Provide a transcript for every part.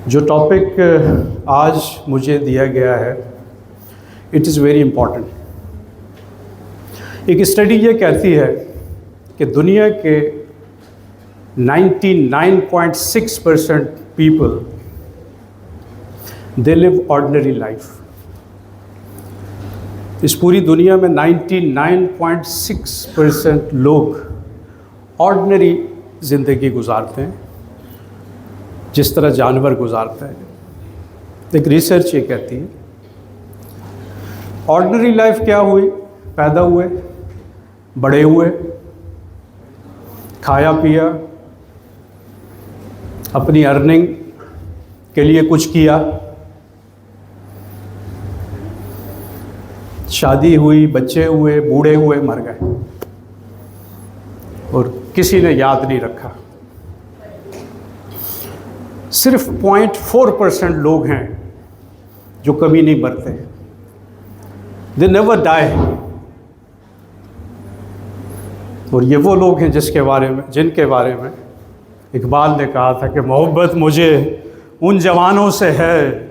जो टॉपिक आज मुझे दिया गया है, इट इज़ वेरी इम्पॉर्टेंट। एक स्टडी ये कहती है कि दुनिया के 99.6% people they live ordinary life. इस पूरी दुनिया में 99.6% लोग ऑर्डिनरी ज़िंदगी गुजारते हैं, जिस तरह जानवर गुजारते हैं। एक रिसर्च ये कहती है ऑर्डिनरी लाइफ क्या हुई, पैदा हुए, बड़े हुए, खाया पिया, अपनी अर्निंग के लिए कुछ किया, शादी हुई, बच्चे हुए, बूढ़े हुए, मर गए और किसी ने याद नहीं रखा। सिर्फ 0.4% लोग हैं जो कभी नहीं मरते। They never die. और ये वो लोग हैं जिनके बारे में इकबाल ने कहा था कि मोहब्बत मुझे उन जवानों से है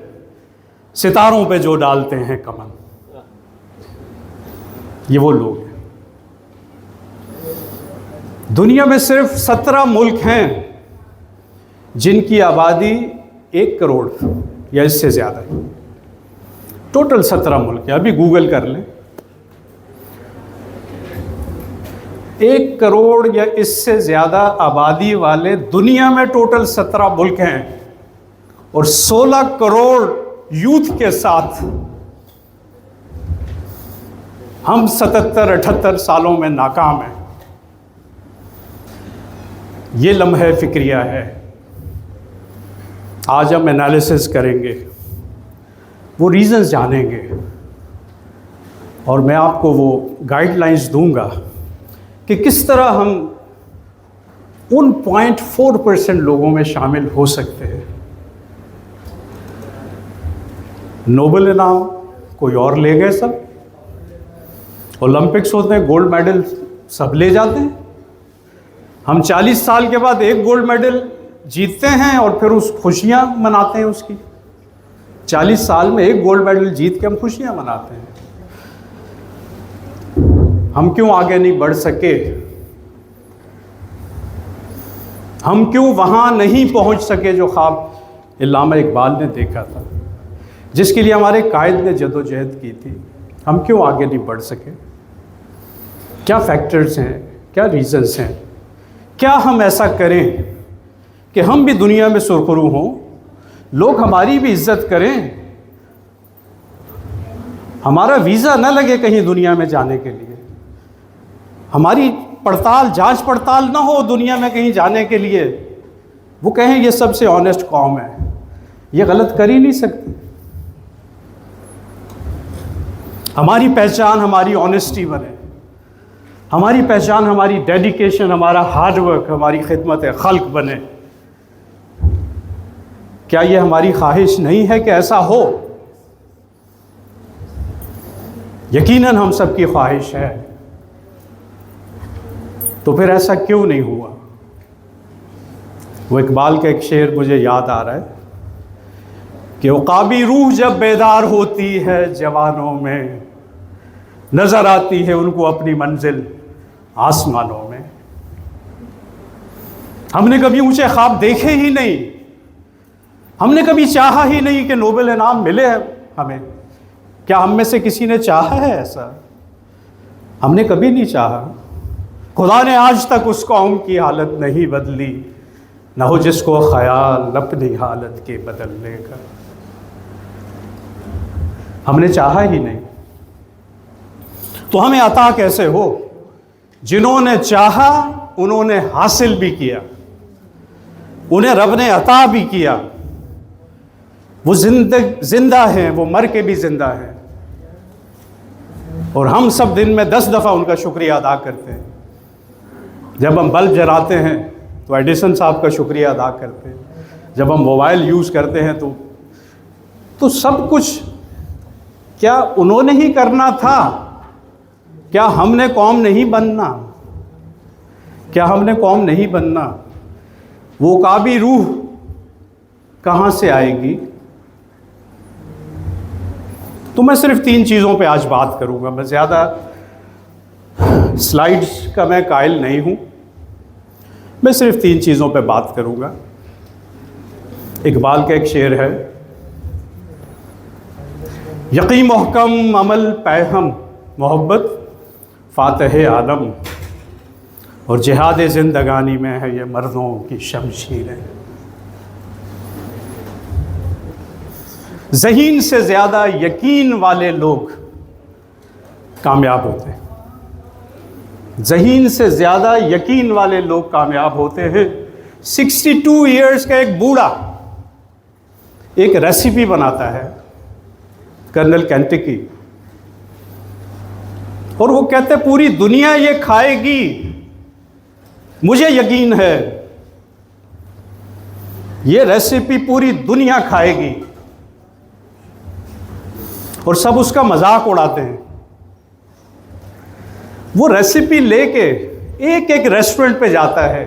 सितारों पे जो डालते हैं कमल। ये वो लोग हैं। दुनिया में सिर्फ 17 मुल्क हैं जिनकी आबादी 1 करोड़ या इससे ज़्यादा है। टोटल 17 मुल्क है, अभी गूगल कर लें। 1 करोड़ या इससे ज़्यादा आबादी वाले दुनिया में टोटल 17 मुल्क हैं और 16 करोड़ यूथ के साथ हम 77-78 सालों में नाकाम हैं। ये लम्हे फिक्रिया है। आज हम एनालिसिस करेंगे, वो रीज़न्स जानेंगे और मैं आपको वो गाइडलाइंस दूंगा कि किस तरह हम उन 0.4% लोगों में शामिल हो सकते हैं। नोबेल इनाम कोई और ले गए, सब ओलंपिक्स होते हैं, गोल्ड मेडल सब ले जाते हैं। हम 40 साल के बाद एक गोल्ड मेडल जीतते हैं और फिर उस खुशियाँ मनाते हैं उसकी। 40 साल में एक गोल्ड मेडल जीत के हम खुशियाँ मनाते हैं। हम क्यों आगे नहीं बढ़ सके? हम क्यों वहाँ नहीं पहुँच सके जो ख्वाब अल्लामा इकबाल ने देखा था, जिसके लिए हमारे कायद ने जदोजहद की थी? हम क्यों आगे नहीं बढ़ सके? क्या फैक्टर्स हैं, क्या रीज़न्स हैं? क्या हम ऐसा करें कि हम भी दुनिया में सुरखरू हों, लोग हमारी भी इज्जत करें, हमारा वीज़ा न लगे कहीं दुनिया में जाने के लिए, हमारी जांच पड़ताल ना हो दुनिया में कहीं जाने के लिए, वो कहें ये सबसे ऑनेस्ट कौम है, ये गलत कर ही नहीं सकती। हमारी पहचान हमारी ऑनेस्टी बने, हमारी पहचान हमारी डेडिकेशन, हमारा हार्डवर्क, हमारी खिदमत खल्क बने। क्या ये हमारी ख्वाहिश नहीं है कि ऐसा हो? यकीनन हम सबकी ख्वाहिश है। तो फिर ऐसा क्यों नहीं हुआ? वो इकबाल का एक शेर मुझे याद आ रहा है कि उकाबी रूह जब बेदार होती है जवानों में, नजर आती है उनको अपनी मंजिल आसमानों में। हमने कभी ऊंचे ख्वाब देखे ही नहीं, हमने कभी चाहा ही नहीं कि नोबेल इनाम मिले हमें। क्या हम में से किसी ने चाहा है ऐसा? हमने कभी नहीं चाहा। खुदा ने आज तक उस कौम की हालत नहीं बदली, न हो जिसको ख्याल अपनी हालत के बदलने का। हमने चाहा ही नहीं, तो हमें अता कैसे हो? जिन्होंने चाहा उन्होंने हासिल भी किया, उन्हें रब ने अता भी किया। वो जिंदा हैं, वो मर के भी जिंदा हैं और हम सब दिन में 10 दफ़ा उनका शुक्रिया अदा करते हैं। जब हम बल्ब जलाते हैं तो एडिसन साहब का शुक्रिया अदा करते हैं। जब हम मोबाइल यूज़ करते हैं तो सब कुछ क्या उन्होंने ही करना था? क्या हमने कौम नहीं बनना? क्या हमने कौम नहीं बनना? वो काबी रूह कहाँ से आएगी? तो मैं सिर्फ 3 चीज़ों पे आज बात करूँगा। मैं ज़्यादा स्लाइड्स का मैं कायल नहीं हूँ, मैं सिर्फ 3 चीज़ों पे बात करूँगा। इकबाल का एक शेर है, यकीन मोहकम अमल पैहम मोहब्बत फातह आलम, और जिहाद ज़िंदगानी में है ये मर्दों की शमशीरें। ज़हीन से ज़्यादा यकीन वाले लोग कामयाब होते हैं। ज़हीन से ज़्यादा यकीन वाले लोग कामयाब होते हैं। 62 इयर्स का एक बूढ़ा एक रेसिपी बनाता है, कर्नल केंटकी, और वो कहते हैं पूरी दुनिया ये खाएगी, मुझे यकीन है ये रेसिपी पूरी दुनिया खाएगी। और सब उसका मजाक उड़ाते हैं। वो रेसिपी लेके एक एक रेस्टोरेंट पे जाता है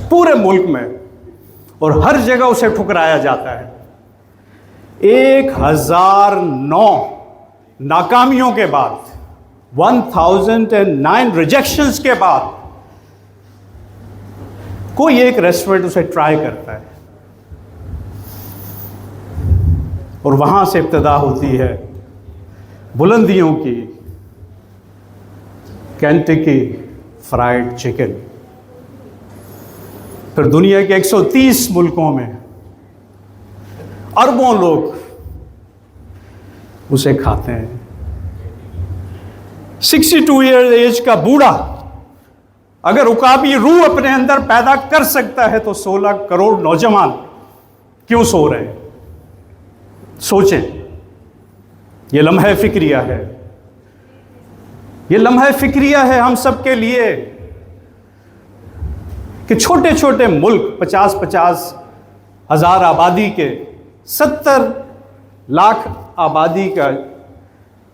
पूरे मुल्क में, और हर जगह उसे ठुकराया जाता है। 1009 नाकामियों के बाद, 1009 रिजेक्शंस के बाद कोई एक रेस्टोरेंट उसे ट्राई करता है, और वहां से इब्तिदा होती है बुलंदियों की केंटकी फ्राइड चिकन। फिर दुनिया के 130 मुल्कों में अरबों लोग उसे खाते हैं। 62 ईयर एज का बूढ़ा अगर उकाबी रूह अपने अंदर पैदा कर सकता है तो 16 करोड़ नौजवान क्यों सो रहे हैं? सोचें, ये लम्हा फिक्रिया है, ये लम्हा फिक्रिया है हम सब के लिए कि छोटे छोटे मुल्क 50-50 हज़ार आबादी के, 70 लाख आबादी का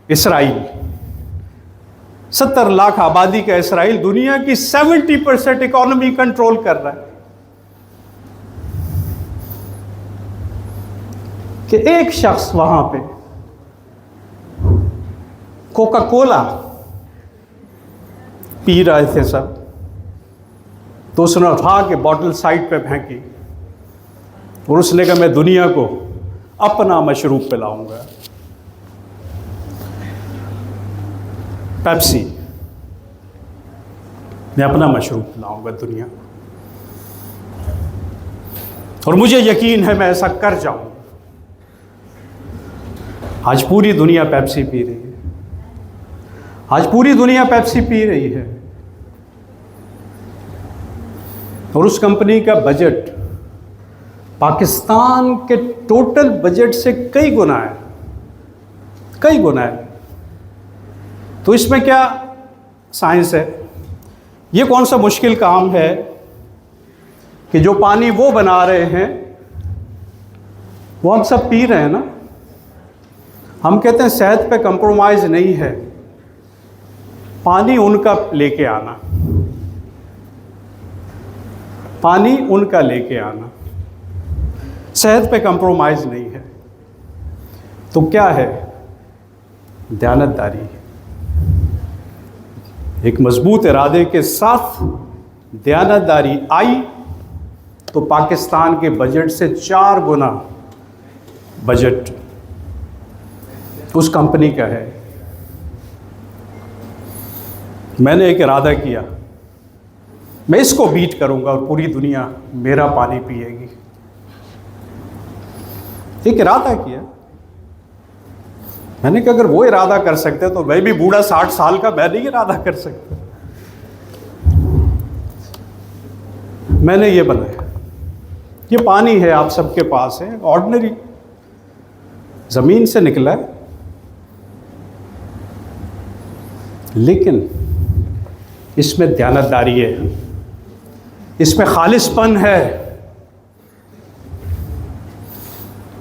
इसराइल, 70 लाख आबादी का इसराइल दुनिया की 70% इकोनॉमी कंट्रोल कर रहा है, कि एक शख्स वहां पे कोका कोला पी रहे थे सब, तो उसने उठा के बॉटल साइड पे फेंकी और उसने कहा मैं दुनिया को अपना मशरूब पिलाऊंगा, पेप्सी, मैं अपना मशरूब पिलाऊंगा दुनिया को, और मुझे यकीन है मैं ऐसा कर जाऊंगा। आज पूरी दुनिया पेप्सी पी रही है, आज पूरी दुनिया पेप्सी पी रही है, और उस कंपनी का बजट पाकिस्तान के टोटल बजट से कई गुना है, कई गुना है। तो इसमें क्या साइंस है? ये कौन सा मुश्किल काम है कि जो पानी वो बना रहे हैं वो हम सब पी रहे हैं ना। हम कहते हैं सेहत पे कंप्रोमाइज़ नहीं है, पानी उनका लेके आना, पानी उनका लेके आना, सेहत पे कंप्रोमाइज़ नहीं है। तो क्या है? दयानतदारी। एक मजबूत इरादे के साथ दयानतदारी आई तो पाकिस्तान के बजट से 4 गुना बजट उस कंपनी का है। मैंने एक इरादा किया, मैं इसको बीट करूंगा और पूरी दुनिया मेरा पानी पिएगी। एक इरादा किया मैंने, कि अगर वो इरादा कर सकते तो मैं भी बूढ़ा 60 साल का मैं नहीं इरादा कर सकता। मैंने ये बनाया, ये पानी है आप सबके पास है, ऑर्डिनरी जमीन से निकला है, लेकिन इसमें दयानतदारी है, इसमें खालिसपन है।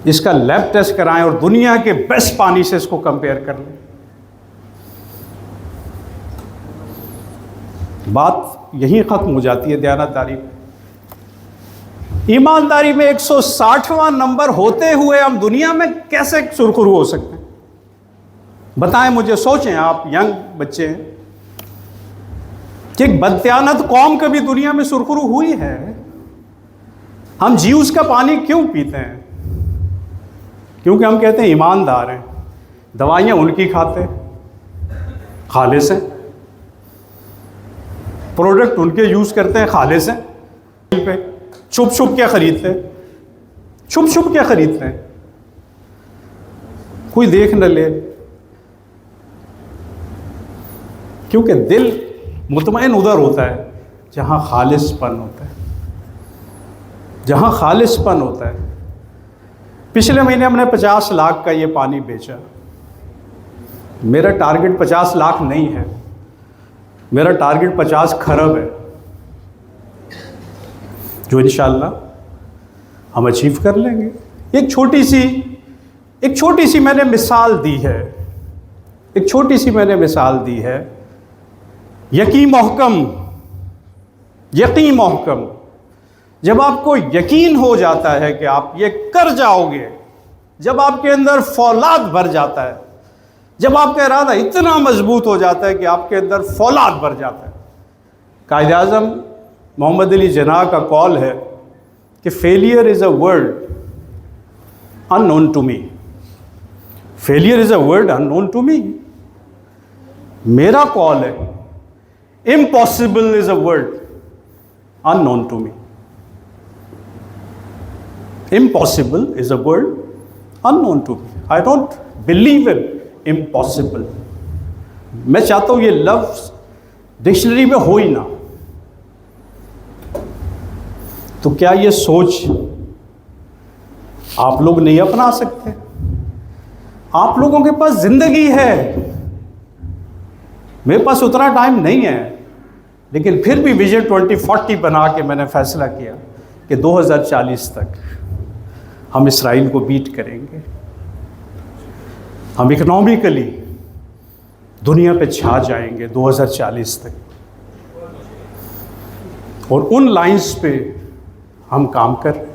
इसका लैब टेस्ट कराएं और दुनिया के बेस्ट पानी से इसको कंपेयर कर लें। बात यहीं ख़त्म हो जाती है दयानतदारी। ईमानदारी में 160वां नंबर होते हुए हम दुनिया में कैसे सुरखरू हो सकते हैं? बताएं मुझे, सोचें आप, यंग बच्चे हैं, कि एक बदत्यानत कौम कभी दुनिया में सुरखरू हुई है? हम जीउस का पानी क्यों पीते हैं? क्योंकि हम कहते हैं ईमानदार हैं, दवाइयां उनकी खाते, खालिस हैं, प्रोडक्ट उनके यूज करते हैं, खालिस हैं, पे छुप छुप क्या खरीदते हैं, छुप छुप क्या खरीदते हैं, कोई देख न ले, क्योंकि दिल मुतमईन उधर होता है जहां खालिसपन होता है, जहां खालिसपन होता है। पिछले महीने हमने 50 लाख का ये पानी बेचा। मेरा टारगेट 50 लाख नहीं है, मेरा टारगेट 50 खरब है, जो इंशाल्लाह हम अचीव कर लेंगे। एक छोटी सी मैंने मिसाल दी है, एक छोटी सी मैंने मिसाल दी है। यकीन मोहकम, जब आपको यकीन हो जाता है कि आप ये कर जाओगे, जब आपके अंदर फौलाद भर जाता है, जब आपका इरादा इतना मजबूत हो जाता है कि आपके अंदर फौलाद भर जाता है। कायद आज़म मोहम्मद अली जिन्ना का कॉल है कि failure is a word unknown to me, failure is a word unknown to me. मेरा कॉल है impossible is a word unknown to me, impossible is a word unknown to me. I don't believe in impossible. मैं चाहता हूं ये लफ्ज़ dictionary में हो ही ना। तो क्या ये सोच आप लोग नहीं अपना सकते? आप लोगों के पास जिंदगी है, मेरे पास उतना टाइम नहीं है, लेकिन फिर भी विजन 2040 बना के मैंने फैसला किया कि 2040 तक हम इसराइल को बीट करेंगे, हम इकोनॉमिकली दुनिया पे छा जाएंगे 2040 तक। और उन लाइंस पे हम काम कर रहे हैं।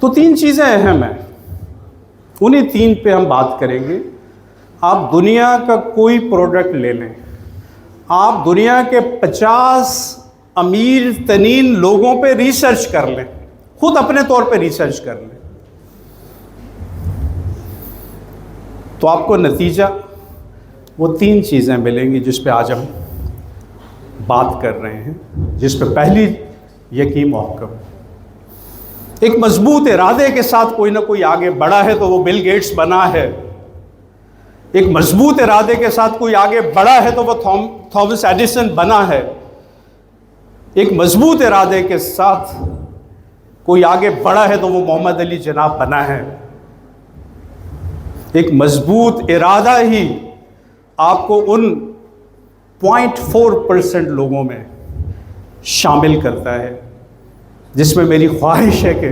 तो 3 चीज़ें अहम हैं, उन्हीं 3 पे हम बात करेंगे। आप दुनिया का कोई प्रोडक्ट ले लें, आप दुनिया के 50 अमीर तरीन लोगों पे रिसर्च कर लें, खुद अपने तौर पे रिसर्च कर लें, तो आपको नतीजा वो 3 चीज़ें मिलेंगी जिस पे आज हम बात कर रहे हैं। जिस पे पहली यकीन मोहकम, एक मजबूत इरादे के साथ कोई ना कोई आगे बढ़ा है तो वो बिल गेट्स बना है। एक मजबूत इरादे के साथ कोई आगे बढ़ा है तो वो थॉमस एडिसन बना है। एक मजबूत इरादे के साथ कोई आगे बढ़ा है तो वो मोहम्मद अली जिन्ना बना है। एक मजबूत इरादा ही आपको उन 0.4% लोगों में शामिल करता है जिसमें मेरी ख्वाहिश है कि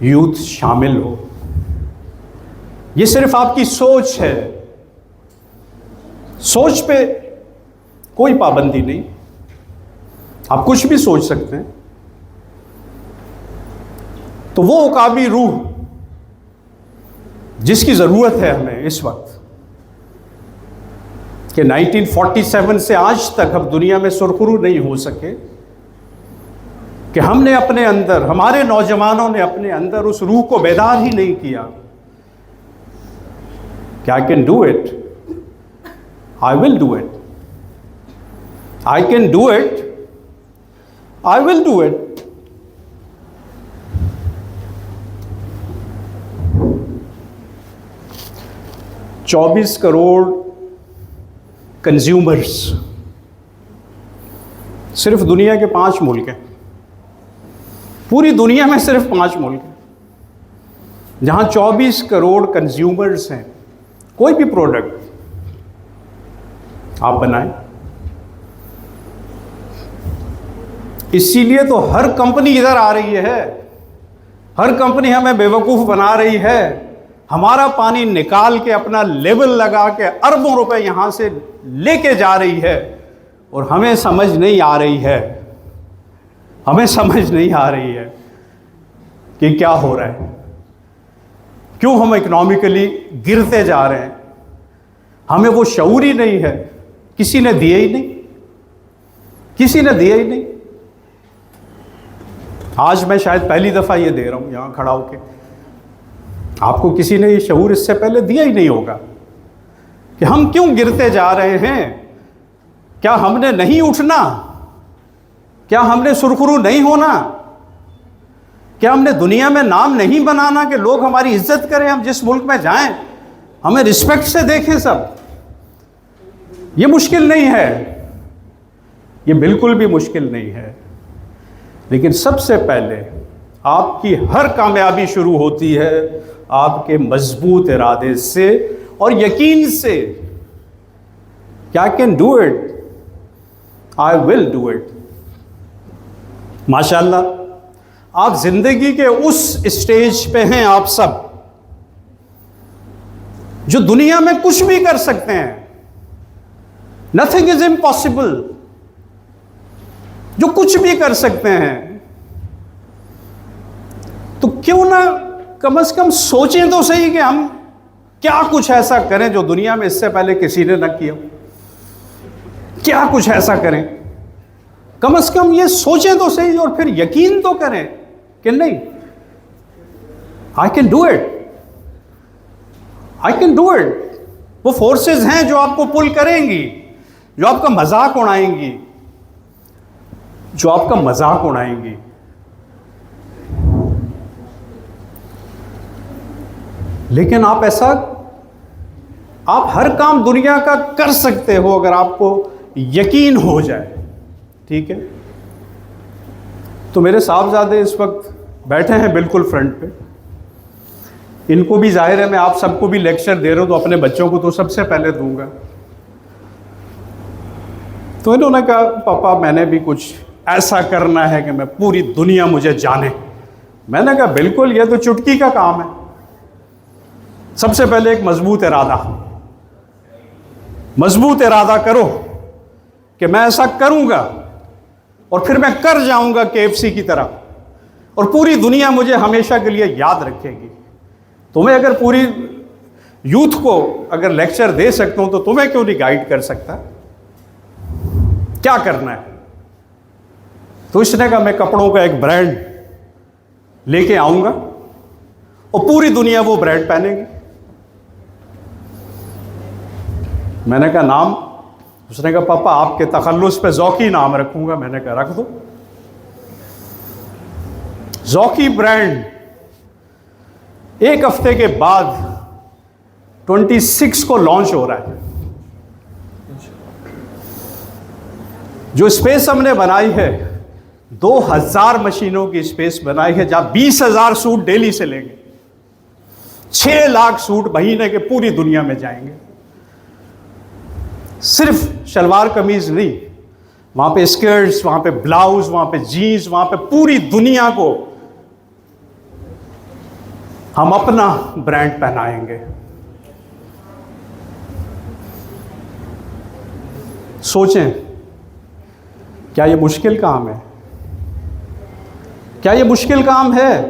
यूथ शामिल हो। ये सिर्फ आपकी सोच है, सोच पे कोई पाबंदी नहीं, आप कुछ भी सोच सकते हैं। तो वो उकाबी रूह जिसकी ज़रूरत है हमें इस वक्त, कि 1947 से आज तक हम दुनिया में सुरखरू नहीं हो सके, कि हमने अपने अंदर, हमारे नौजवानों ने अपने अंदर उस रूह को बेदार ही नहीं किया कि I can do it, I will do it, I can do it, I will do it. $24 crore consumers सिर्फ दुनिया के 5 मुल्क हैं, पूरी दुनिया में सिर्फ 5 मुल्क हैं जहां 24 करोड़ कंज्यूमर्स हैं। कोई भी प्रोडक्ट आप बनाएं, इसीलिए तो हर कंपनी इधर आ रही है, हर कंपनी हमें बेवकूफ़ बना रही है। हमारा पानी निकाल के अपना लेबल लगा के अरबों रुपए यहां से लेके जा रही है और हमें समझ नहीं आ रही है हमें समझ नहीं आ रही है कि क्या हो रहा है, क्यों हम इकोनॉमिकली गिरते जा रहे हैं। हमें वो शऊर ही नहीं है, किसी ने दिए ही नहीं, किसी ने दिया ही नहीं। आज मैं शायद पहली दफ़ा ये दे रहा हूँ यहाँ खड़ा होके, आपको किसी ने ये शऊर इससे पहले दिया ही नहीं होगा कि हम क्यों गिरते जा रहे हैं। क्या हमने नहीं उठना? क्या हमने सुरखरू नहीं होना? क्या हमने दुनिया में नाम नहीं बनाना कि लोग हमारी इज्जत करें, हम जिस मुल्क में जाएं हमें रिस्पेक्ट से देखें सब? ये मुश्किल नहीं है, ये बिल्कुल भी मुश्किल नहीं है। लेकिन सबसे पहले आपकी हर कामयाबी शुरू होती है आपके मजबूत इरादे से और यकीन से कि I can do it, I will do it. माशाल्लाह आप जिंदगी के उस स्टेज पे हैं आप सब जो दुनिया में कुछ भी कर सकते हैं। नथिंग इज इम्पॉसिबल, जो कुछ भी कर सकते हैं। तो क्यों ना कम से कम सोचें तो सही कि हम क्या कुछ ऐसा करें जो दुनिया में इससे पहले किसी ने न किया। क्या कुछ ऐसा करें, कम से कम ये सोचें तो सही और फिर यकीन तो करें कि नहीं, आई can do it, I can do it. वो फोर्सेस हैं जो आपको पुल करेंगी, जो आपका मजाक उड़ाएंगी, जो आपका मजाक उड़ाएंगी। लेकिन आप ऐसा, आप हर काम दुनिया का कर सकते हो अगर आपको यकीन हो जाए, ठीक है। तो मेरे साहबजादे इस वक्त बैठे हैं बिल्कुल फ्रंट पे। इनको भी जाहिर है मैं आप सबको भी लेक्चर दे रहा हूं तो अपने बच्चों को तो सबसे पहले दूंगा। तो इन्होंने कहा पापा मैंने भी कुछ ऐसा करना है कि मैं पूरी दुनिया मुझे जाने। मैंने कहा बिल्कुल, ये तो चुटकी का काम है। सबसे पहले एक मजबूत इरादा करो कि मैं ऐसा करूंगा और फिर मैं कर जाऊंगा KFC की तरह और पूरी दुनिया मुझे हमेशा के लिए याद रखेगी। तुम्हें अगर पूरी यूथ को अगर लेक्चर दे सकता हूं तो तुम्हें क्यों नहीं गाइड कर सकता? क्या करना है? तो इसने कहा मैं कपड़ों का एक ब्रांड लेके आऊंगा और पूरी दुनिया वो ब्रांड पहनेगी। मैंने कहा नाम? उसने कहा पापा आपके तखल्लुस पे ज़ौकी नाम रखूंगा। मैंने कहा रख दो, ज़ौकी ब्रांड। एक हफ्ते के बाद 26 को लॉन्च हो रहा है। जो स्पेस हमने बनाई है 2000 मशीनों की स्पेस बनाई है, जहां 20,000 सूट डेली से लेंगे, 6 लाख सूट महीने के पूरी दुनिया में जाएंगे। सिर्फ शलवार कमीज नहीं, वहां पे स्कर्ट्स, वहां पे ब्लाउज, वहां पे जीन्स, वहां पे पूरी दुनिया को हम अपना ब्रांड पहनाएंगे। सोचें, क्या ये मुश्किल काम है? क्या ये मुश्किल काम है?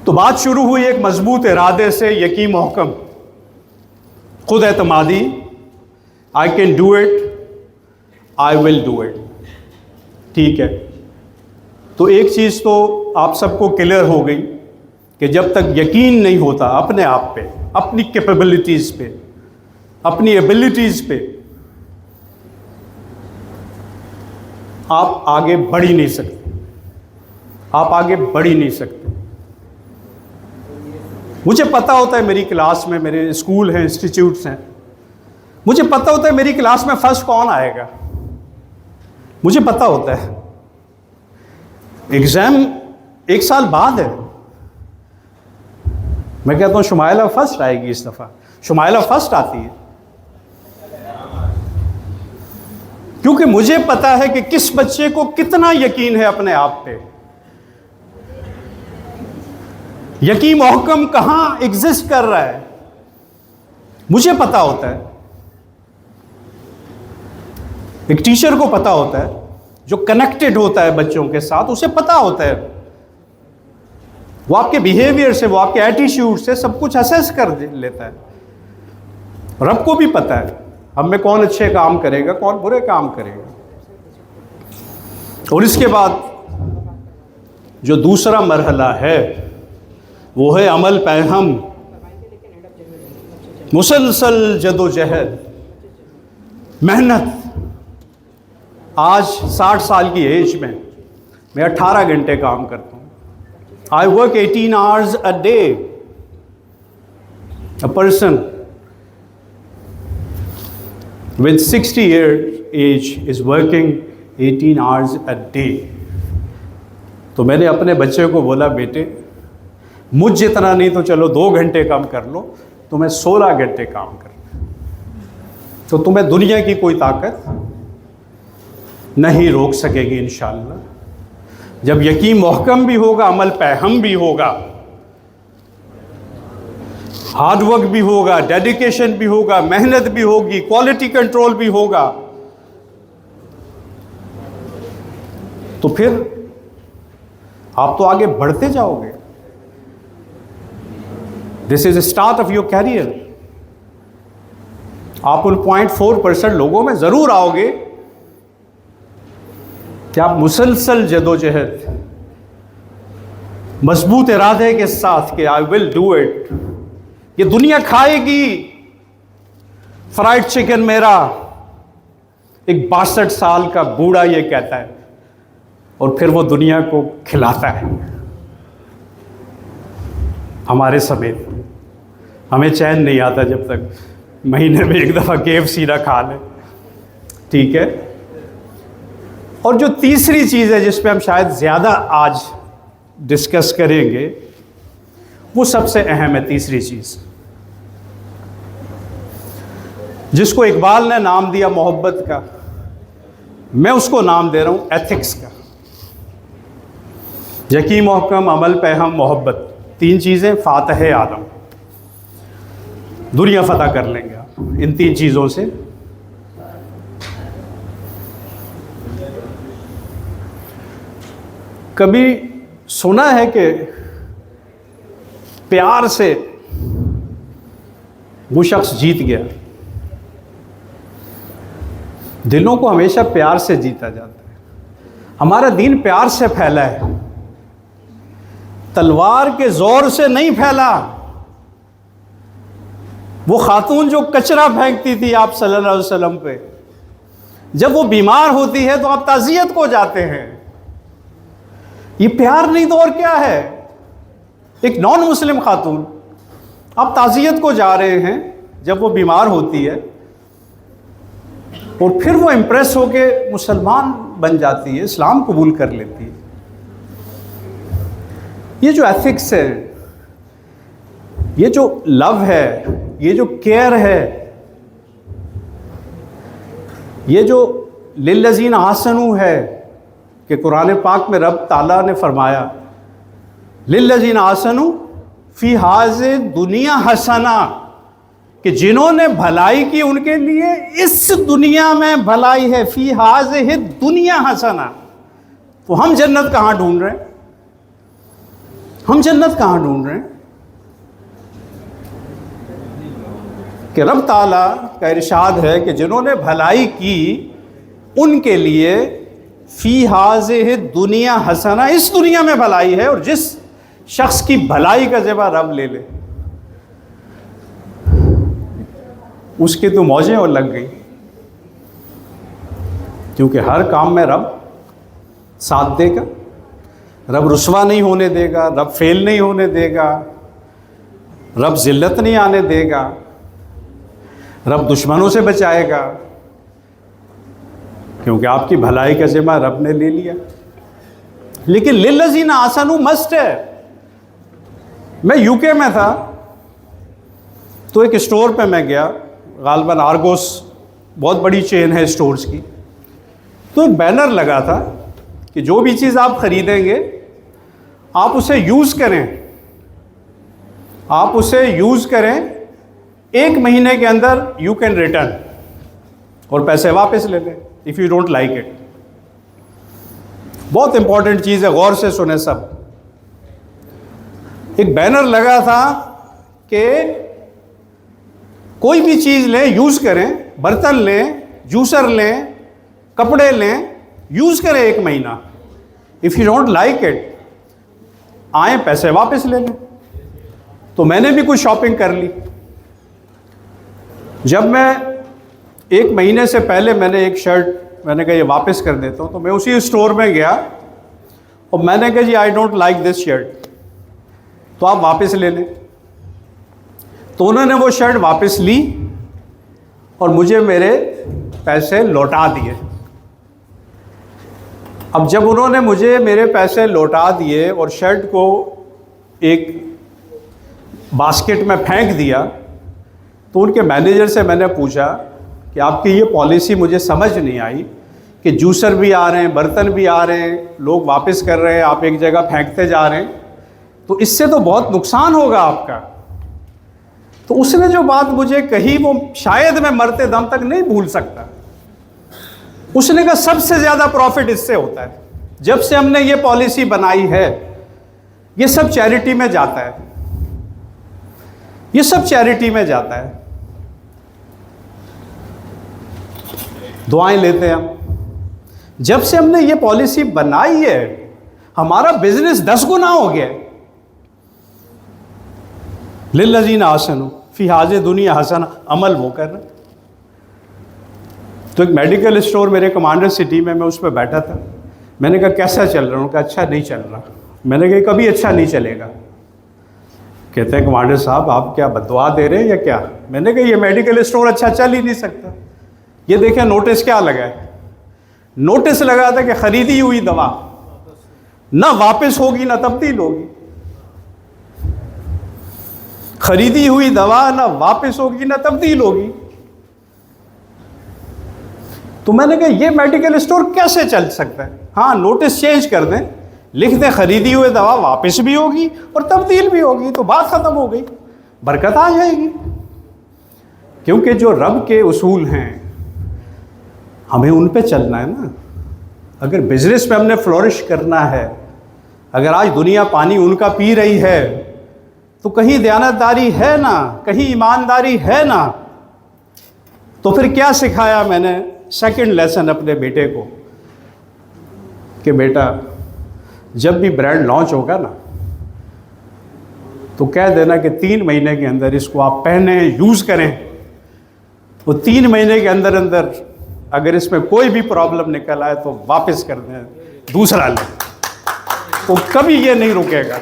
तो बात शुरू हुई एक मजबूत इरादे से, यकीन मोहकम, खुद एतमादी। I can do it, I will do it. ठीक है, तो एक चीज़ तो आप सबको क्लियर हो गई कि जब तक यकीन नहीं होता अपने आप पे, अपनी कैपेबिलिटीज़ पे, अपनी एबिलिटीज़ पे, आप आगे बढ़ ही नहीं सकते। आप आगे बढ़ ही नहीं सकते। मुझे पता होता है मेरी क्लास में, मेरे स्कूल हैं, इंस्टीट्यूट्स हैं, मुझे पता होता है मेरी क्लास में फर्स्ट कौन आएगा। मुझे पता होता है। एग्जाम 1 साल बाद है। मैं कहता हूं शुमाइला फर्स्ट आएगी इस दफा। शुमाइला फर्स्ट आती है क्योंकि मुझे पता है कि किस बच्चे को कितना यकीन है अपने आप पे। यकीन मोहकम कहां एग्जिस्ट कर रहा है मुझे पता होता है। एक टीचर को पता होता है जो कनेक्टेड होता है बच्चों के साथ, उसे पता होता है, वो आपके बिहेवियर से, वो आपके एटीट्यूड से सब कुछ असेस कर लेता है। रब को भी पता है हम में कौन अच्छे काम करेगा, कौन बुरे काम करेगा। और इसके बाद जो दूसरा मरहला है वो है अमल पैहम, मुसलसल जदोजहद, मेहनत। आज 60 साल की एज में मैं 18 घंटे काम करता हूँ। I work 18 hours a day. A person with 60 years age is working 18 hours a day. तो मैंने अपने बच्चे को बोला, बेटे मुझ जितना नहीं तो चलो 2 घंटे कम कर लो, तुम्हें 16 घंटे काम कर, तो तुम्हें दुनिया की कोई ताकत नहीं रोक सकेगी इंशाअल्लाह। जब यकीन मोहकम भी होगा, अमल पैहम भी होगा, हार्ड वर्क भी होगा, डेडिकेशन भी होगा, मेहनत भी होगी, क्वालिटी कंट्रोल भी होगा, तो फिर आप तो आगे बढ़ते जाओगे। This is start of your career. आप उन 0.4% लोगों में जरूर आओगे कि आप मुसलसल जदोजहद, मजबूत इरादे के साथ कि आई विल डू इट, ये दुनिया खाएगी फ्राइड चिकन मेरा, एक 62 साल का बूढ़ा ये कहता है, और फिर वो दुनिया को खिलाता है हमारे समेत। हमें चैन नहीं आता जब तक महीने में एक दफ़ा KFC ना खा लें, ठीक है। और जो तीसरी चीज़ है जिस पे हम शायद ज़्यादा आज डिस्कस करेंगे, वो सबसे अहम है तीसरी चीज़, जिसको इकबाल ने नाम दिया मोहब्बत का, मैं उसको नाम दे रहा हूँ एथिक्स का। यकीन मोहकम, अमल पैहम, मोहब्बत, 3 चीज़ें फातह आलम। दुनिया फतह कर लेंगे आप इन 3 चीज़ों से। कभी सुना है कि प्यार से वो शख्स जीत गया? दिलों को हमेशा प्यार से जीता जाता है। हमारा दीन प्यार से फैला है, तलवार के जोर से नहीं फैला। वो खातून जो कचरा फेंकती थी आप सल्लल्लाहु अलैहि वसल्लम पे, जब वो बीमार होती है तो आप ताज़ियत को जाते हैं। ये प्यार नहीं तो और क्या है? एक नॉन मुस्लिम खातून, आप ताज़ियत को जा रहे हैं जब वो बीमार होती है, और फिर वो इम्प्रेस होके मुसलमान बन जाती है, इस्लाम कबूल कर लेती है। ये जो एथिक्स है, ये जो लव है, ये जो केयर है, ये जो लिल्लज़ीना आसनू है कि कुरान पाक में रब ताला ने फरमाया लिल्लज़ीना आसनू फी हाज़े दुनिया हसना, कि जिन्होंने भलाई की उनके लिए इस दुनिया में भलाई है। फी हाज़े दुनिया हसना। तो हम जन्नत कहाँ ढूंढ रहे हैं? हम जन्नत कहाँ ढूंढ रहे हैं? कि रब ताला का इरशाद है कि जिन्होंने भलाई की उनके लिए फी हाज़े दुनिया हसना, इस दुनिया में भलाई है। और जिस शख्स की भलाई का ज़िम्मा रब ले ले, उसकी तो मौजें और लग गई, क्योंकि हर काम में रब साथ देगा, रब रुस्वा नहीं होने देगा, रब फेल नहीं होने देगा, रब जिल्लत नहीं आने देगा, रब दुश्मनों से बचाएगा, क्योंकि आपकी भलाई का ज़िम्मा रब ने ले लिया। लेकिन लिल्लज़ीना आसनू मस्ट है। मैं यूके में था तो एक स्टोर पे मैं गया, गालबन आर्गोस बहुत बड़ी चेन है स्टोर्स की। तो एक बैनर लगा था कि जो भी चीज़ आप ख़रीदेंगे आप उसे यूज़ करें, आप उसे यूज़ करें, 1 महीने के अंदर यू कैन रिटर्न, और पैसे वापस ले लें if you don't like it. बहुत इंपॉर्टेंट चीज़ है, गौर से सुने सब। एक बैनर लगा था कि कोई भी चीज़ लें, यूज़ करें, बर्तन लें, जूसर लें, कपड़े लें, यूज़ करें 1 महीना। If you don't like it, आए पैसे वापस ले लें। तो मैंने भी कुछ शॉपिंग कर ली। जब मैं 1 महीने से पहले मैंने एक शर्ट, मैंने कहा ये वापस कर देता हूँ, तो मैं उसी स्टोर में गया और मैंने कहा जी I don't like this shirt, तो आप वापस ले लें। तो उन्होंने वो शर्ट वापस ली और मुझे मेरे पैसे लौटा दिए। अब जब उन्होंने मुझे मेरे पैसे लौटा दिए और शर्ट को एक बास्केट में फेंक दिया, तो उनके मैनेजर से मैंने पूछा कि आपकी ये पॉलिसी मुझे समझ नहीं आई कि जूसर भी आ रहे हैं, बर्तन भी आ रहे हैं, लोग वापस कर रहे हैं, आप एक जगह फेंकते जा रहे हैं, तो इससे तो बहुत नुकसान होगा आपका। तो उसने जो बात मुझे कही वो शायद मैं मरते दम तक नहीं भूल सकता। उसने कहा सबसे ज़्यादा प्रॉफिट इससे होता है। जब से हमने ये पॉलिसी बनाई है, ये सब चैरिटी में जाता है, ये सब चैरिटी में जाता है। दुआएं लेते हैं हम। जब से हमने ये पॉलिसी बनाई है, हमारा बिजनेस 10 गुना हो गया। लिल्लज़ीना आसनु फी हाज़े दुनिया हसन, अमल वो कर रहे। तो एक मेडिकल स्टोर मेरे कमांडर सिटी में, मैं उस पर बैठा था। मैंने कहा कैसा चल रहा है? उनका अच्छा नहीं चल रहा। मैंने कहा कभी अच्छा नहीं चलेगा। कहते हैं कमांडर साहब आप क्या बददुआ दे रहे हैं या क्या? मैंने कहा ये मेडिकल स्टोर अच्छा चल ही नहीं सकता। ये देखें नोटिस क्या लगा है। नोटिस लगा था कि खरीदी हुई दवा ना वापस होगी ना तब्दील होगी। खरीदी हुई दवा ना वापस होगी ना तब्दील होगी। तो मैंने कहा ये मेडिकल स्टोर कैसे चल सकता है? हाँ, नोटिस चेंज कर दें, लिख दें खरीदी हुई दवा वापस भी होगी और तब्दील भी होगी, तो बात खत्म हो गई, बरकत आ जाएगी। क्योंकि जो रब के उसूल हैं हमें उन पे चलना है ना। अगर बिजनेस में हमने फ्लोरिश करना है, अगर आज दुनिया पानी उनका पी रही है, तो कहीं दयानतदारी है ना, कहीं ईमानदारी है ना। तो फिर क्या सिखाया मैंने? सेकंड लेसन अपने बेटे को कि बेटा जब भी ब्रांड लॉन्च होगा ना, तो कह देना कि 3 महीने के अंदर इसको आप पहने, यूज़ करें। वो 3 महीने के अंदर अंदर अगर इसमें कोई भी प्रॉब्लम निकल आए तो वापस कर दें, दूसरा लें। तो कभी ये नहीं रुकेगा,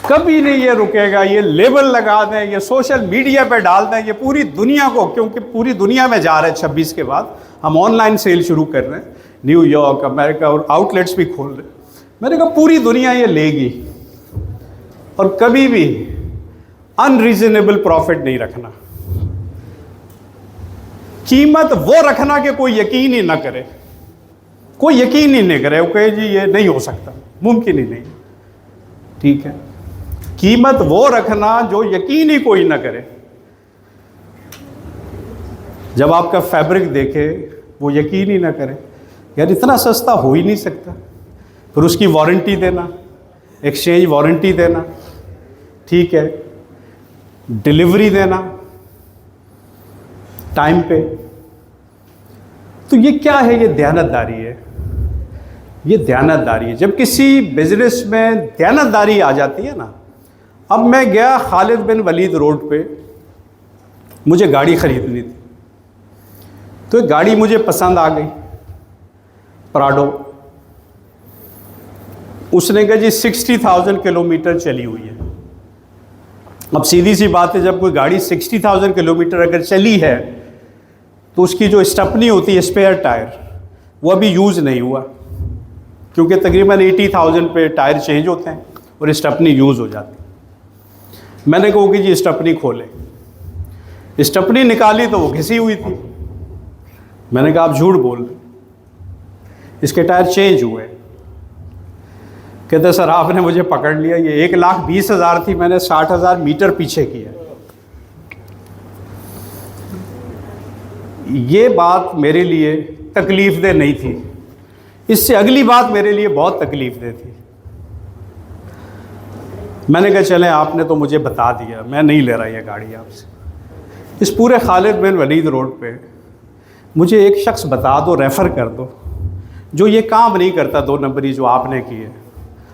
कभी नहीं ये रुकेगा। ये लेबल लगा दें, ये सोशल मीडिया पे डाल दें, ये पूरी दुनिया को, क्योंकि पूरी दुनिया में जा रहे हैं। 26 के बाद हम ऑनलाइन सेल शुरू कर रहे हैं, न्यूयॉर्क, अमेरिका और आउटलेट्स भी खोल रहे हैं। मैंने कहा पूरी दुनिया ये लेगी और कभी भी अनरीजनेबल प्रॉफिट नहीं रखना। कीमत वो रखना कि कोई यकीन ही ना करे, कोई यकीन ही नहीं करे, वो कहे जी ये नहीं हो सकता, मुमकिन ही नहीं। ठीक है, कीमत वो रखना जो यकीन ही कोई ना करे। जब आपका फैब्रिक देखे वो यकीन ही ना करे, यार इतना सस्ता हो ही नहीं सकता। फिर उसकी वारंटी देना, एक्सचेंज वारंटी देना, ठीक है, डिलीवरी देना टाइम पे। तो ये क्या है? ये दयानतदारी है, ये दयानतदारी है। जब किसी बिजनेस में दयानतदारी आ जाती है ना। अब मैं गया खालिद बिन वलीद रोड पे, मुझे गाड़ी ख़रीदनी थी। तो एक गाड़ी मुझे पसंद आ गई, प्राडो। उसने कहा जी 60,000 किलोमीटर चली हुई है। अब सीधी सी बात है, जब कोई गाड़ी 60,000 किलोमीटर अगर चली है तो उसकी जो स्टपनी होती है, स्पेयर टायर, वो अभी यूज़ नहीं हुआ, क्योंकि तकरीबन 80,000 पे टायर चेंज होते हैं और स्टपनी यूज़ हो जाती है। मैंने कहा कि जी स्टपनी खोले। स्टपनी निकाली तो वो घिसी हुई थी। मैंने कहा आप झूठ बोल रहे, इसके टायर चेंज हुए। कहते सर आपने मुझे पकड़ लिया, ये 1,20,000 थी, मैंने 60,000 मीटर पीछे किया। ये बात मेरे लिए तकलीफ दे नहीं थी, इससे अगली बात मेरे लिए बहुत तकलीफ दे थी। मैंने कहा चलें, आपने तो मुझे बता दिया, मैं नहीं ले रहा ये गाड़ी आपसे। इस पूरे खालिद बिन वलीद रोड पे मुझे एक शख्स बता दो, रेफ़र कर दो, जो ये काम नहीं करता 2 नंबरी जो आपने किए।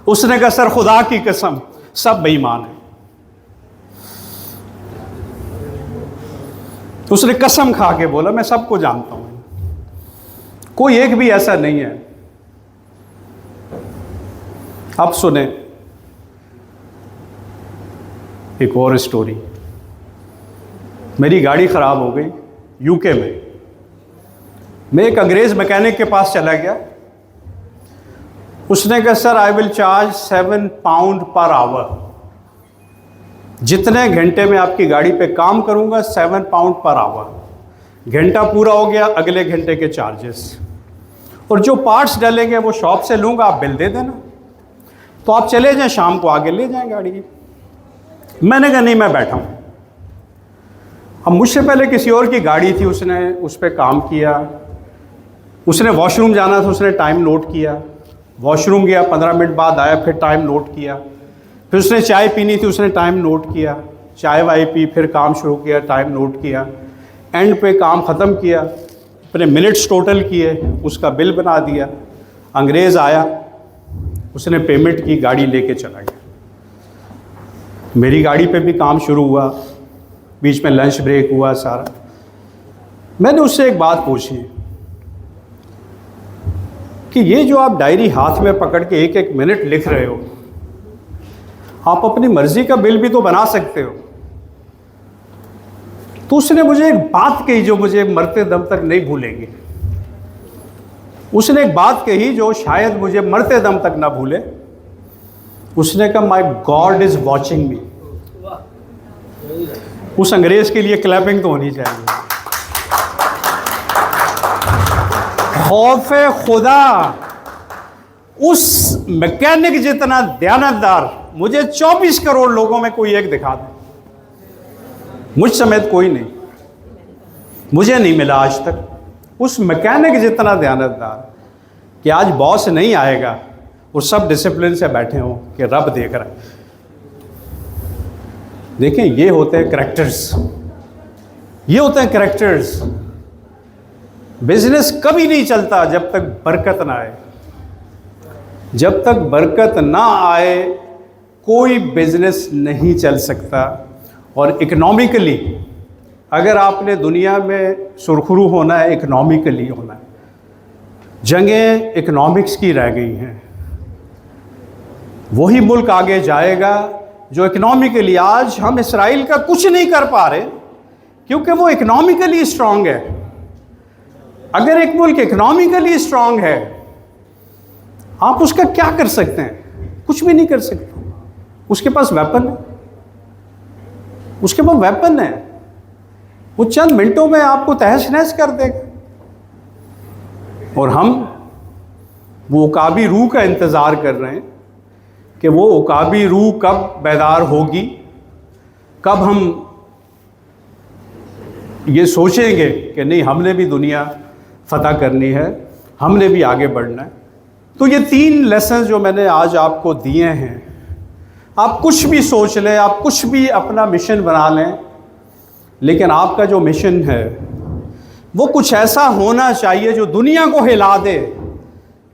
उसने कहा सर खुदा की कसम सब बेईमान है। उसने कसम खा के बोला, मैं सबको जानता हूँ, कोई एक भी ऐसा नहीं है। अब सुने एक और स्टोरी। मेरी गाड़ी ख़राब हो गई यूके में। मैं एक अंग्रेज़ मैकेनिक के पास चला गया। उसने कहा sir I will charge 7 pound per hour. जितने घंटे में आपकी गाड़ी पे काम करूंगा 7 पाउंड पर आवर। घंटा पूरा हो गया, अगले घंटे के चार्जेस, और जो पार्ट्स डलेंगे वो शॉप से लूँगा, आप बिल दे देना, तो आप चले जाएं, शाम को आगे ले जाएं गाड़ी। मैंने कहा नहीं, मैं बैठा हूँ। अब मुझसे पहले किसी और की गाड़ी थी, उसने उस पर काम किया। उसने वॉशरूम जाना था, उसने टाइम नोट किया, वॉशरूम गया, 15 मिनट बाद आया, फिर टाइम नोट किया। फिर उसने चाय पीनी थी, उसने टाइम नोट किया, चाय वाय पी, फिर काम शुरू किया, टाइम नोट किया, एंड पे काम ख़त्म किया, अपने मिनट्स टोटल किए, उसका बिल बना दिया। अंग्रेज़ आया, उसने पेमेंट की, गाड़ी लेके चला गया। मेरी गाड़ी पे भी काम शुरू हुआ, बीच में लंच ब्रेक हुआ सारा। मैंने उससे एक बात पूछी कि ये जो आप डायरी हाथ में पकड़ के एक एक मिनट लिख रहे हो, आप अपनी मर्जी का बिल भी तो बना सकते हो। तो उसने मुझे एक बात कही जो मुझे मरते दम तक नहीं भूलेगी। उसने एक बात कही जो शायद मुझे मरते दम तक ना भूले। उसने कहा माय गॉड इज वॉचिंग मी। उस अंग्रेज के लिए क्लैपिंग तो होनी चाहिए। खौफे खुदा, उस मैकेनिक जितना दयानतदार मुझे 24 करोड़ लोगों में कोई एक दिखा दे, मुझ समेत कोई नहीं, मुझे नहीं मिला आज तक उस मैकेनिक जितना दयानतदार कि आज बॉस नहीं आएगा और सब डिसिप्लिन से बैठे हों कि रब देख रहा है। देखें, ये होते हैं करैक्टर्स, ये होते हैं करैक्टर्स। बिजनेस कभी नहीं चलता जब तक बरकत ना आए। जब तक बरकत ना आए कोई बिजनेस नहीं चल सकता। और इकोनॉमिकली अगर आपने दुनिया में सुरखरू होना है, इकोनॉमिकली होना है, जंगें इकोनॉमिक्स की रह गई हैं। वही मुल्क आगे जाएगा जो इकोनॉमिकली, आज हम इसराइल का कुछ नहीं कर पा रहे क्योंकि वो इकोनॉमिकली स्ट्रांग है। अगर एक मुल्क इकोनॉमिकली स्ट्रांग है, आप उसका क्या कर सकते हैं? कुछ भी नहीं कर सकते। उसके पास वेपन है, उसके पास वेपन है, वो चंद मिनटों में आपको तहस नहस कर देगा। और हम वो उकाबी रूह का इंतज़ार कर रहे हैं कि वो उकाबी रूह कब बेदार होगी, कब हम ये सोचेंगे कि नहीं हमने भी दुनिया फतह करनी है, हमने भी आगे बढ़ना है। तो ये 3 लेसन जो मैंने आज आपको दिए हैं, आप कुछ भी सोच लें, आप कुछ भी अपना मिशन बना लें, लेकिन आपका जो मिशन है वो कुछ ऐसा होना चाहिए जो दुनिया को हिला दे।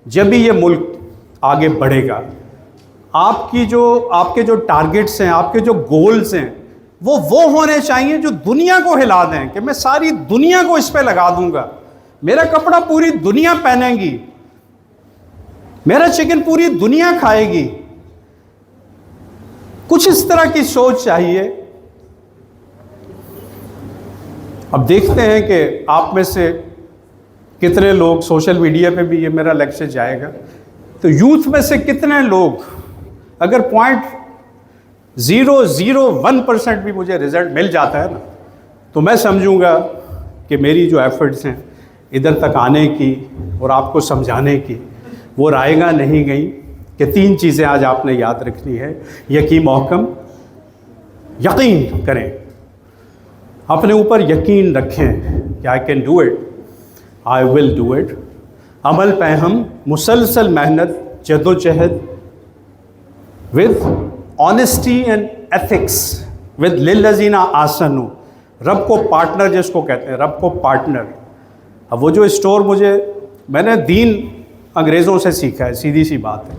जब भी ये मुल्क आगे बढ़ेगा, आपके जो टारगेट्स हैं, आपके जो गोल्स हैं, वो होने चाहिए जो दुनिया को हिला दें कि मैं सारी दुनिया को इस पे लगा दूंगा, मेरा कपड़ा पूरी दुनिया पहनेगी, मेरा चिकन पूरी दुनिया खाएगी। कुछ इस तरह की सोच चाहिए। अब देखते हैं कि आप में से कितने लोग, सोशल मीडिया पे भी ये मेरा लेक्चर जाएगा, तो यूथ में से कितने लोग, अगर 0.001% भी मुझे रिजल्ट मिल जाता है ना, तो मैं समझूंगा कि मेरी जो एफर्ट्स हैं इधर तक आने की और आपको समझाने की, वो रायगा नहीं गई। कि 3 चीज़ें आज आपने याद रखनी है। यकीन महकम, यकीन करें, अपने ऊपर यकीन रखें कि I can do it, I will do it. अमल पे हम मुसलसल मेहनत, जदोजहद, with honesty and ethics, with लिल्लज़ीना आसनू, रब को पार्टनर जिसको कहते हैं, रब को पार्टनर। अब वो जो स्टोर मैंने दीन अंग्रेज़ों से सीखा है, सीधी सी बात है।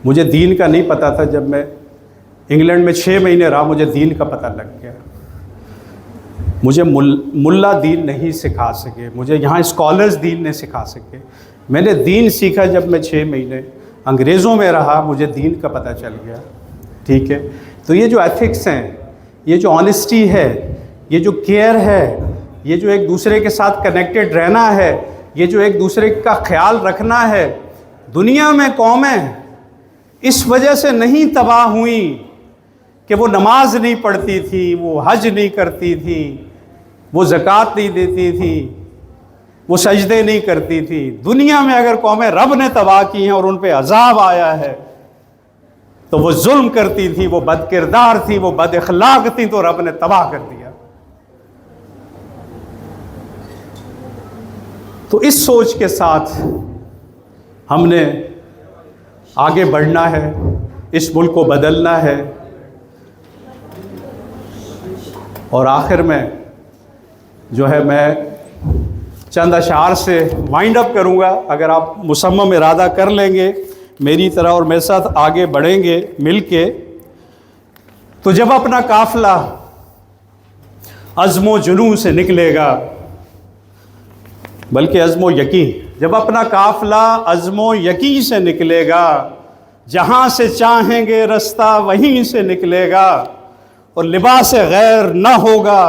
मुझे दीन का नहीं पता था, जब मैं इंग्लैंड में 6 महीने रहा मुझे दीन का पता लग गया। मुझे मुल्ला दीन नहीं सिखा सके, मुझे यहाँ स्कॉलर्स दीन नहीं सिखा सके। मैंने दीन सीखा जब मैं 6 महीने अंग्रेज़ों में रहा, मुझे दीन का पता चल गया। ठीक है, तो ये जो एथिक्स हैं, ये जो ऑनेस्टी है, ये जो केयर है, ये जो एक दूसरे के साथ कनेक्टेड रहना है, ये जो एक दूसरे का ख्याल रखना है, दुनिया में कौमें इस वजह से नहीं तबाह हुई कि वो नमाज नहीं पढ़ती थी, वो हज नहीं करती थी, वो ज़कात नहीं देती थी, वो सजदे नहीं करती थी। दुनिया में अगर कौमें रब ने तबाह की हैं और उन पे अजाब आया है, तो वो जुल्म करती थी, वो बदकिरदार थी, वो बद अखलाक थी, तो रब ने तबाह कर दिया। तो इस सोच के साथ हमने आगे बढ़ना है, इस मुल्क को बदलना है। और आखिर में जो है मैं चंद अशार से वाइंड अप करूँगा। अगर आप मुसम्मम इरादा कर लेंगे मेरी तरह और मेरे साथ आगे बढ़ेंगे मिल के, तो जब अपना काफ़िला अज़्मो जुनून से निकलेगा, बल्कि अज़्मो यकीन, जब अपना काफ़िला अज़्मो यकीन से निकलेगा, जहाँ से चाहेंगे रास्ता वहीं से निकलेगा, और लिबास गैर न होगा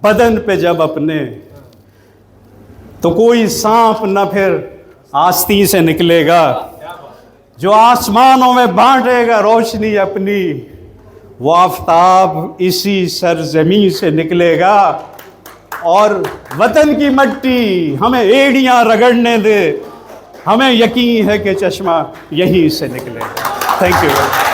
बदन पे जब अपने, तो कोई सांप न फिर आस्तीन से निकलेगा। जो आसमानों में बांटेगा रोशनी अपनी, वो आफताब इसी सरजमीन से निकलेगा। और वतन की मट्टी हमें एड़ियां रगड़ने दे, हमें यकीन है कि चश्मा यहीं से निकलेगा। Thank you.